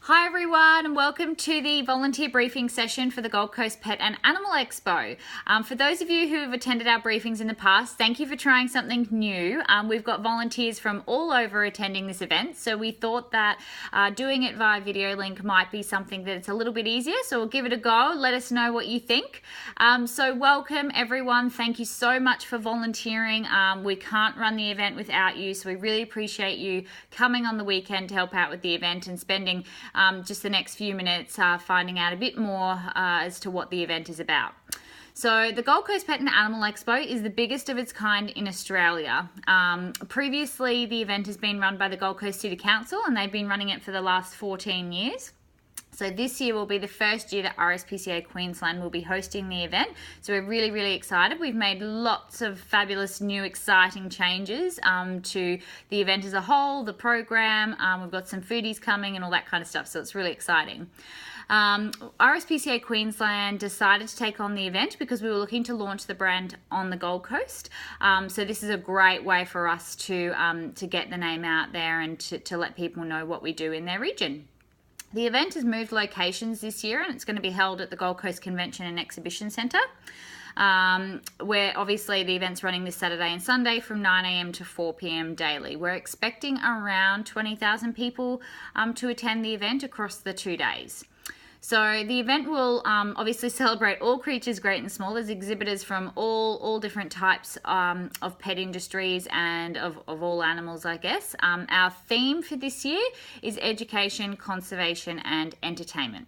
Hi everyone, and welcome to the volunteer briefing session for the Gold Coast Pet and Animal Expo. For those of you who have attended our briefings in the past, thank you for trying something new. We've got volunteers from all over attending this event, so we thought that doing it via video link might be something that's a little bit easier, so we'll give it a go. Let us know what you think. So welcome everyone, thank you so much for volunteering. We can't run the event without you, so we really appreciate you coming on the weekend to help out with the event and spending just the next few minutes finding out a bit more as to what the event is about. So the Gold Coast Pet and Animal Expo is the biggest of its kind in Australia. Previously, the event has been run by the Gold Coast City Council and they've been running it for the last 14 years. So this year will be the first year that RSPCA Queensland will be hosting the event. So we're really, really excited. We've made lots of fabulous new exciting changes to the event as a whole, the program. We've got some foodies coming and all that kind of stuff. So it's really exciting. RSPCA Queensland decided to take on the event because we were looking to launch the brand on the Gold Coast. So this is a great way for us to get the name out there and to let people know what we do in their region. The event has moved locations this year and it's going to be held at the Gold Coast Convention and Exhibition Centre, where obviously the event's running this Saturday and Sunday from 9 a.m. to 4 p.m. daily. We're expecting around 20,000 people to attend the event across the 2 days. So the event will obviously celebrate all creatures great and small. There's exhibitors from all different types of pet industries and of all animals, I guess. Our theme for this year is education, conservation and entertainment.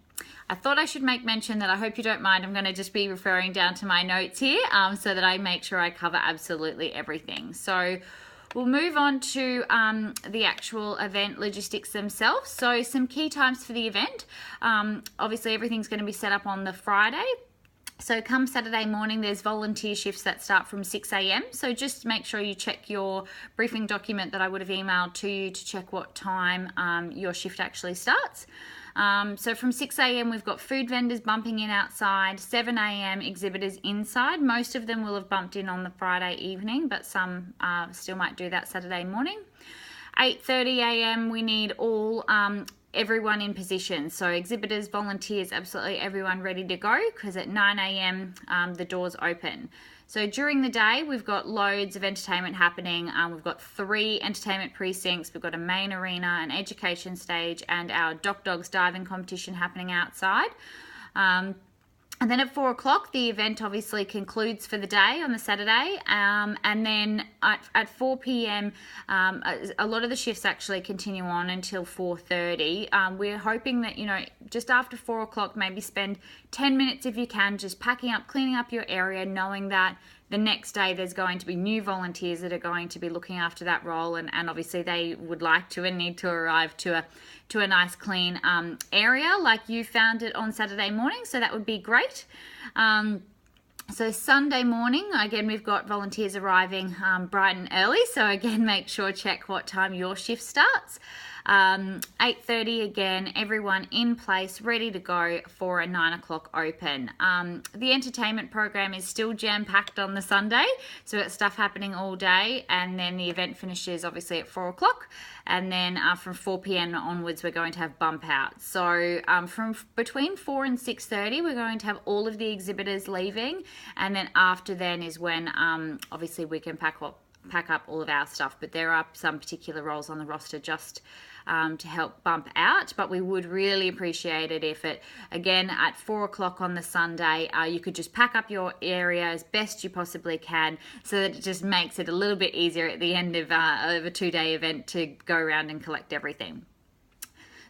I thought I should make mention that I hope you don't mind. I'm going to just be referring down to my notes here so that I make sure I cover absolutely everything. So we'll move on to the actual event logistics themselves. So some key times for the event. Obviously everything's going to be set up on the Friday. So come Saturday morning, there's volunteer shifts that start from 6 a.m. So just make sure you check your briefing document that I would have emailed to you to check what time your shift actually starts. So from 6 a.m. we've got food vendors bumping in outside, 7 a.m. exhibitors inside. Most of them will have bumped in on the Friday evening, but some still might do that Saturday morning. 8:30 a.m. we need everyone in position. So exhibitors, volunteers, absolutely everyone ready to go because at 9 a.m. The doors open. So during the day, we've got loads of entertainment happening. We've got 3 entertainment precincts. We've got a main arena, an education stage, and our Doc Dogs diving competition happening outside. And then at 4 o'clock, the event obviously concludes for the day on the Saturday. And then at 4 p.m, a lot of the shifts actually continue on until 4:30. We're hoping that, just after 4 o'clock, maybe spend 10 minutes if you can, just packing up, cleaning up your area, knowing that the next day there's going to be new volunteers that are going to be looking after that role, and obviously they would like to and need to arrive to a nice clean area like you found it on Saturday morning, so that would be great. So Sunday morning, again, we've got volunteers arriving bright and early, so again, make sure check what time your shift starts. 8:30 again, everyone in place, ready to go for a 9 o'clock open. The entertainment program is still jam-packed on the Sunday, so it's stuff happening all day, and then the event finishes obviously at 4 o'clock, and then from 4 p.m. onwards we're going to have bump out. So from between 4 and 6:30 we're going to have all of the exhibitors leaving, and then after then is when obviously we can pack up all of our stuff, but there are some particular roles on the roster just to help bump out, but we would really appreciate it if again at 4 o'clock on the Sunday you could just pack up your area as best you possibly can, so that it just makes it a little bit easier at the end of a 2-day event to go around and collect everything.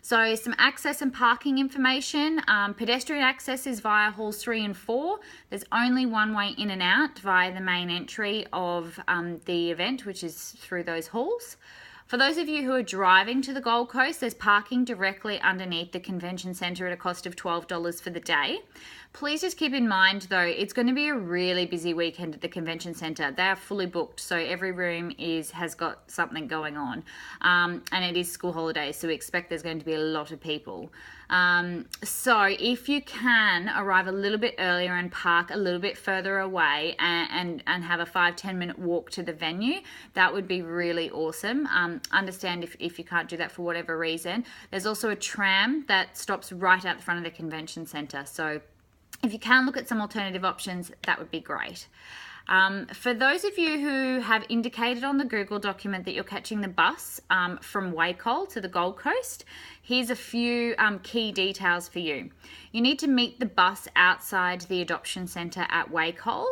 So some access and parking information. Pedestrian access is via halls 3 and 4. There's only one way in and out via the main entry of the event, which is through those halls. For those of you who are driving to the Gold Coast, there's parking directly underneath the convention centre at a cost of $12 for the day. Please just keep in mind though, it's going to be a really busy weekend at the convention centre. They are fully booked, so every room has got something going on. And it is school holidays, so we expect there's going to be a lot of people. So if you can arrive a little bit earlier and park a little bit further away and have a 5-10 minute walk to the venue, that would be really awesome. understand if you can't do that for whatever reason. There's also a tram that stops right out the front of the convention centre. So if you can look at some alternative options, that would be great. For those of you who have indicated on the Google document that you're catching the bus from Wacol to the Gold Coast, here's a few key details for you. You need to meet the bus outside the adoption centre at Wacol,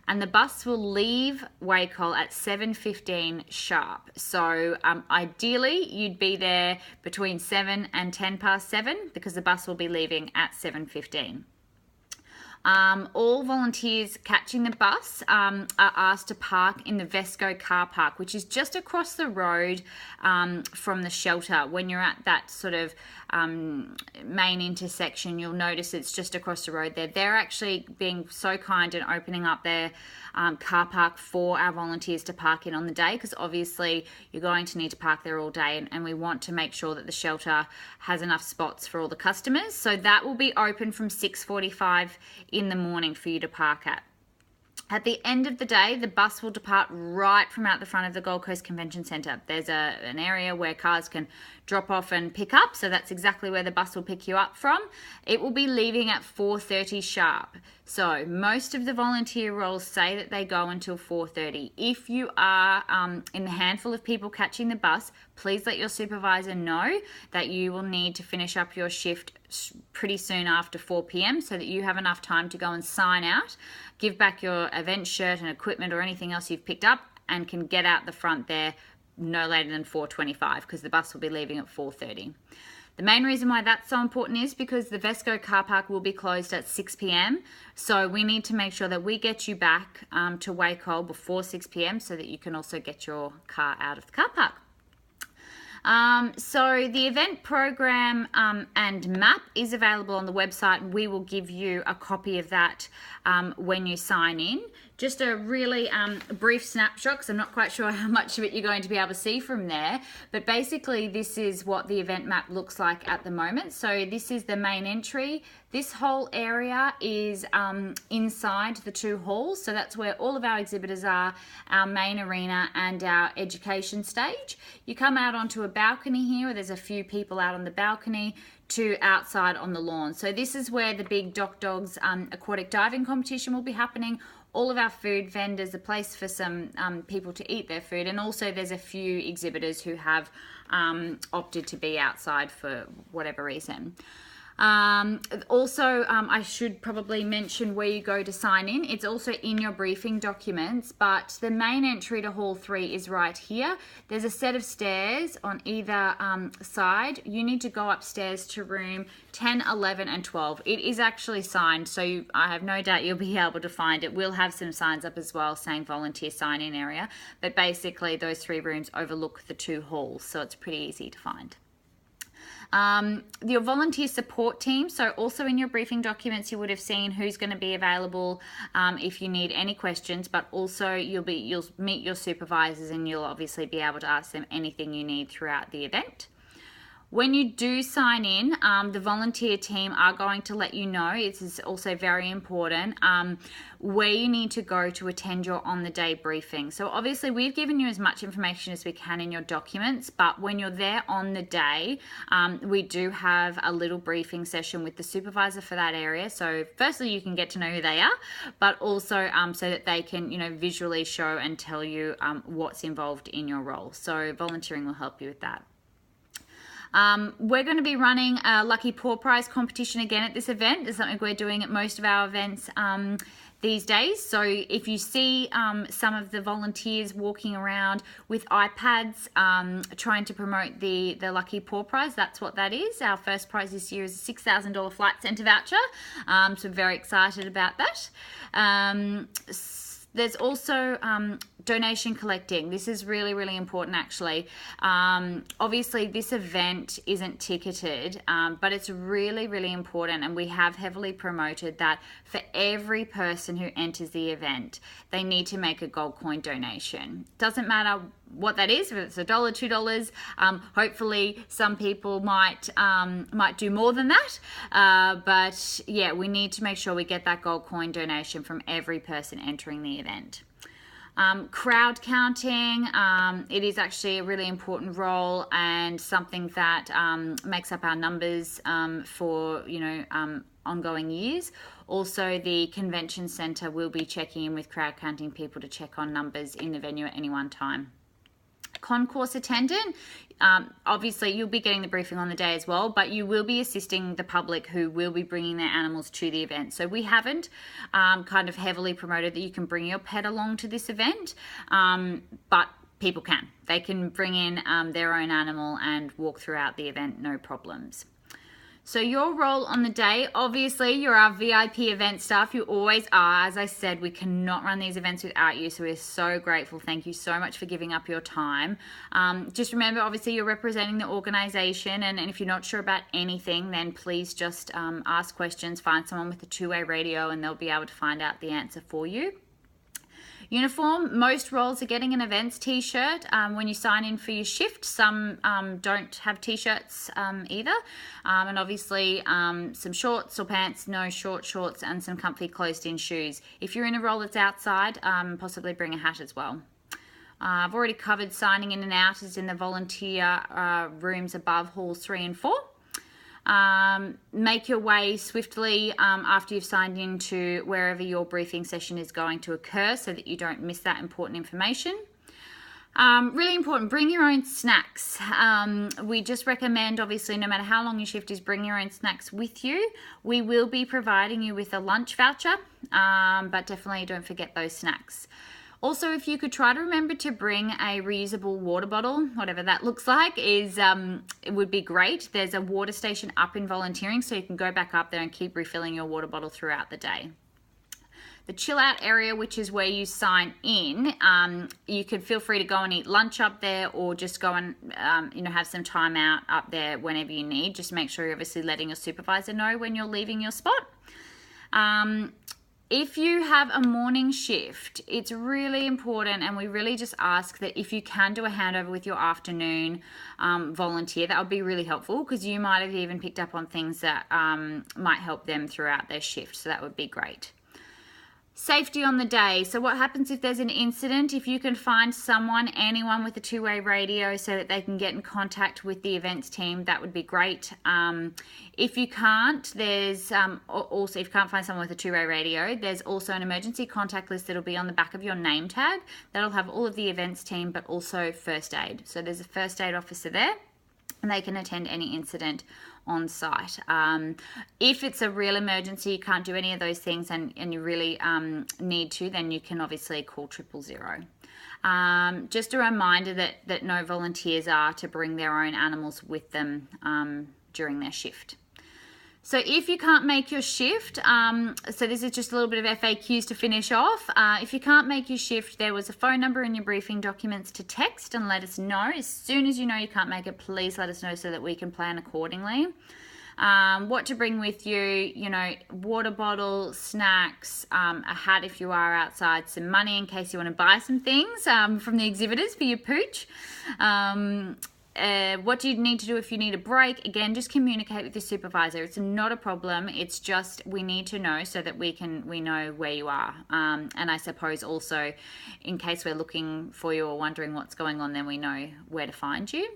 and the bus will leave Wacol at 7:15 sharp. So ideally, you'd be there between 7 and 10 past 7 because the bus will be leaving at 7:15. All volunteers catching the bus are asked to park in the Vesco car park, which is just across the road from the shelter. When you're at that sort of main intersection, you'll notice it's just across the road there. They're actually being so kind and opening up their car park for our volunteers to park in on the day, because obviously you're going to need to park there all day, and we want to make sure that the shelter has enough spots for all the customers. So that will be open from 6:45 in the morning for you to park at. At the end of the day, the bus will depart right from out the front of the Gold Coast Convention Centre. There's an area where cars can drop off and pick up, so that's exactly where the bus will pick you up from. It will be leaving at 4:30 sharp. So most of the volunteer roles say that they go until 4:30. If you are in the handful of people catching the bus, please let your supervisor know that you will need to finish up your shift pretty soon after 4 p.m. so that you have enough time to go and sign out, give back your event shirt and equipment or anything else you've picked up, and can get out the front there no later than 4:25 because the bus will be leaving at 4:30. The main reason why that's so important is because the Vesco car park will be closed at 6 p.m. So we need to make sure that we get you back to Wacol before 6 p.m. so that you can also get your car out of the car park. So the event program and map is available on the website, and we will give you a copy of that when you sign in. Just a really brief snapshot, because I'm not quite sure how much of it you're going to be able to see from there, but basically this is what the event map looks like at the moment. So this is the main entry. This whole area is inside the two halls, so that's where all of our exhibitors are, our main arena and our education stage. You come out onto a balcony here, where there's a few people out on the balcony, to outside on the lawn. So this is where the big Doc Dogs aquatic diving competition will be happening. All of our food vendors, a place for some people to eat their food, and also there's a few exhibitors who have opted to be outside for whatever reason. I should probably mention where you go to sign in. It's also in your briefing documents, but the main entry to Hall 3 is right here. There's a set of stairs on either side. You need to go upstairs to room 10, 11 and 12. It is actually signed, so I have no doubt you'll be able to find it. We'll have some signs up as well saying volunteer sign-in area, but basically those three rooms overlook the two halls, so it's pretty easy to find. Your volunteer support team, so also in your briefing documents you would have seen who's going to be available if you need any questions, but also you'll meet your supervisors and you'll obviously be able to ask them anything you need throughout the event. When you do sign in, the volunteer team are going to let you know, this is also very important, where you need to go to attend your on-the-day briefing. So obviously we've given you as much information as we can in your documents, but when you're there on the day, we do have a little briefing session with the supervisor for that area. So firstly, you can get to know who they are, but also so that they can, visually show and tell you what's involved in your role. So volunteering will help you with that. We're going to be running a Lucky Paw Prize competition again at this event. It's something we're doing at most of our events these days. So if you see some of the volunteers walking around with iPads trying to promote the Lucky Paw Prize, that's what that is. Our first prize this year is a $6,000 flight centre voucher. So very excited about that. There's also donation collecting. This is really, really important actually. Obviously this event isn't ticketed, but it's really, really important, and we have heavily promoted that for every person who enters the event, they need to make a gold coin donation. Doesn't matter what that is, if it's $1, $2, hopefully some people might do more than that, but yeah, we need to make sure we get that gold coin donation from every person entering the event. Crowd counting, it is actually a really important role and something that makes up our numbers for, ongoing years. Also, the convention centre will be checking in with crowd counting people to check on numbers in the venue at any one time. Concourse attendant, obviously you'll be getting the briefing on the day as well, but you will be assisting the public who will be bringing their animals to the event. So we haven't kind of heavily promoted that you can bring your pet along to this event, but people can. They can bring in their own animal and walk throughout the event, no problems. So your role on the day, obviously you're our VIP event staff. You always are. As I said, we cannot run these events without you. So we're so grateful. Thank you so much for giving up your time. Just remember, obviously you're representing the organization, and if you're not sure about anything, then please just ask questions, find someone with a two-way radio, and they'll be able to find out the answer for you. Uniform, most roles are getting an events t-shirt when you sign in for your shift. Some don't have t-shirts either. And obviously some shorts or pants, no short shorts, and some comfy closed-in shoes. If you're in a role that's outside, possibly bring a hat as well. I've already covered signing in and out is in the volunteer rooms above halls 3 and 4. Make your way swiftly after you've signed into wherever your briefing session is going to occur so that you don't miss that important information. Really important, bring your own snacks. We just recommend, obviously, no matter how long your shift is, bring your own snacks with you. We will be providing you with a lunch voucher, but definitely don't forget those snacks. Also, if you could try to remember to bring a reusable water bottle, whatever that looks like, it would be great. There's a water station up in volunteering, so you can go back up there and keep refilling your water bottle throughout the day. The chill out area, which is where you sign in, you could feel free to go and eat lunch up there, or just go and have some time out up there whenever you need. Just make sure you're obviously letting your supervisor know when you're leaving your spot. If you have a morning shift, it's really important, and we really just ask that if you can do a handover with your afternoon volunteer, that would be really helpful, because you might have even picked up on things that might help them throughout their shift, so that would be great. Safety on the day. So what happens if there's an incident? If you can find anyone with a two-way radio so that they can get in contact with the events team, that would be great. If you can't, there's also, if you can't find someone with a two-way radio, there's also an emergency contact list that'll be on the back of your name tag. That'll have all of the events team, but also first aid. So there's a first aid officer there, and they can attend any incident on site. If it's a real emergency, you can't do any of those things, and you really need to, then you can obviously call 000. Just a reminder that no volunteers are to bring their own animals with them during their shift. So if you can't make your shift, so this is just a little bit of FAQs to finish off. If you can't make your shift, there was a phone number in your briefing documents to text and let us know. As soon as you know you can't make it, please let us know so that we can plan accordingly. What to bring with you, water bottle, snacks, a hat if you are outside, some money in case you want to buy some things from the exhibitors for your pooch. What do you need to do if you need a break? Again, just communicate with your supervisor. It's not a problem. It's just we need to know so that we know where you are. And I suppose also in case we're looking for you or wondering what's going on, then we know where to find you.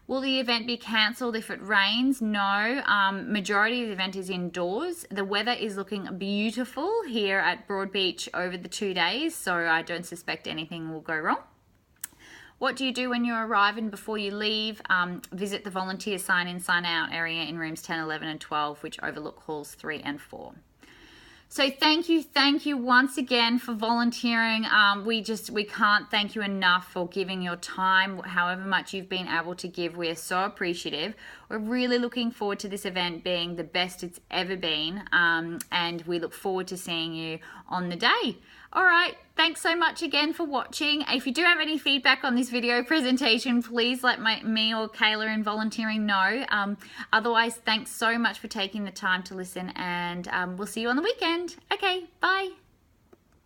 Will the event be cancelled if it rains? No. Majority of the event is indoors. The weather is looking beautiful here at Broadbeach over the 2 days, so I don't suspect anything will go wrong. What do you do when you arrive and before you leave? Visit the volunteer sign-in, sign-out area in rooms 10, 11 and 12, which overlook halls 3 and 4. So thank you once again for volunteering. We can't thank you enough for giving your time, however much you've been able to give. We are so appreciative. We're really looking forward to this event being the best it's ever been, and we look forward to seeing you on the day. All right, thanks so much again for watching. If you do have any feedback on this video presentation, please let me or Kayla in volunteering know. Otherwise, thanks so much for taking the time to listen, and we'll see you on the weekend. Okay, bye.